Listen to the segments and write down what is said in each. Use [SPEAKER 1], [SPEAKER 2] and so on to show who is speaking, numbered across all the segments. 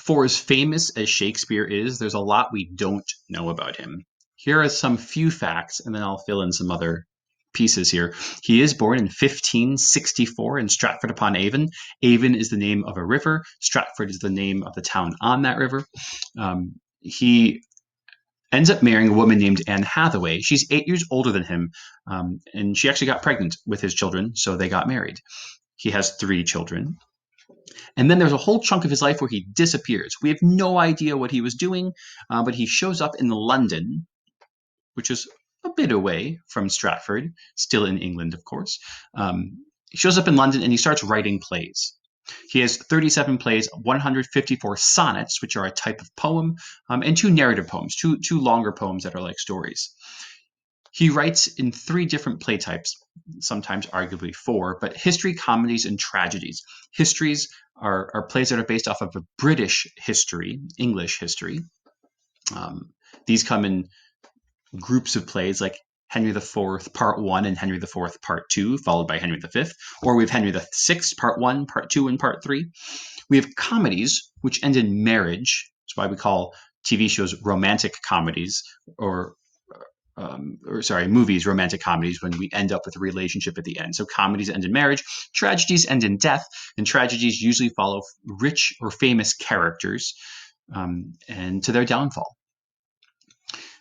[SPEAKER 1] For as famous as Shakespeare is, there's a lot we don't know about him. Here are some few facts, and then I'll fill in some other pieces here. He is born in 1564 in Stratford upon Avon. Avon is the name of a river. Stratford is the name of the town on that river. He ends up marrying a woman named Anne Hathaway. She's 8 years older than him, and she actually got pregnant with his children, so they got married. He has 3 children. And then there's a whole chunk of his life where he disappears. We have no idea what he was doing, but he shows up in London, which is a bit away from Stratford, still in England, of course. He shows up in London and he starts writing plays. He has 37 plays, 154 sonnets, which are a type of poem, and 2 narrative poems, two longer poems that are like stories. He writes in 3 different play types, sometimes arguably 4, but history, comedies, and tragedies. Histories are plays that are based off of a British history, English history. These come in groups of plays like Henry IV Part 1 and Henry IV Part 2, followed by Henry V, or we have Henry VI Part 1, Part 2, and Part 3. We have comedies, which end in marriage. That's why we call TV shows romantic comedies, or movies romantic comedies, when we end up with a relationship at the end. So comedies end in marriage, tragedies end in death, and tragedies usually follow rich or famous characters and to their downfall.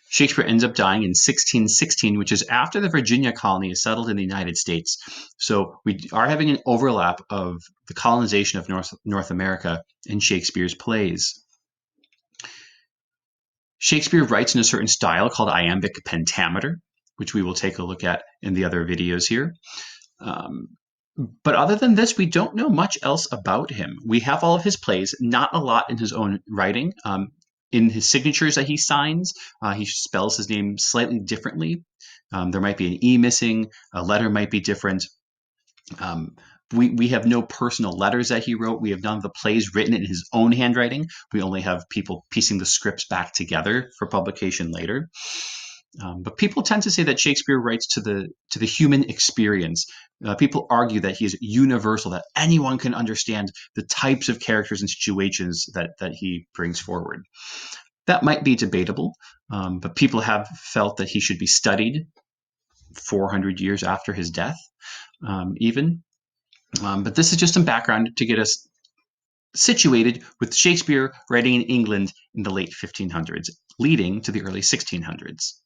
[SPEAKER 1] Shakespeare ends up dying in 1616, which is after the Virginia colony is settled in the United States. So we are having an overlap of the colonization of North America and Shakespeare's plays. Shakespeare writes in a certain style called iambic pentameter, which we will take a look at in the other videos here. But other than this, we don't know much else about him. We have all of his plays, not a lot in his own writing. In his signatures that he signs, he spells his name slightly differently. There might be an E missing, a letter might be different. We have no personal letters that he wrote. We have none of the plays written in his own handwriting. We only have people piecing the scripts back together for publication later. But people tend to say that Shakespeare writes to the human experience. People argue that he is universal, that anyone can understand the types of characters and situations that he brings forward. That might be debatable, but people have felt that he should be studied 400 years after his death, even. But this is just some background to get us situated with Shakespeare writing in England in the late 1500s, leading to the early 1600s.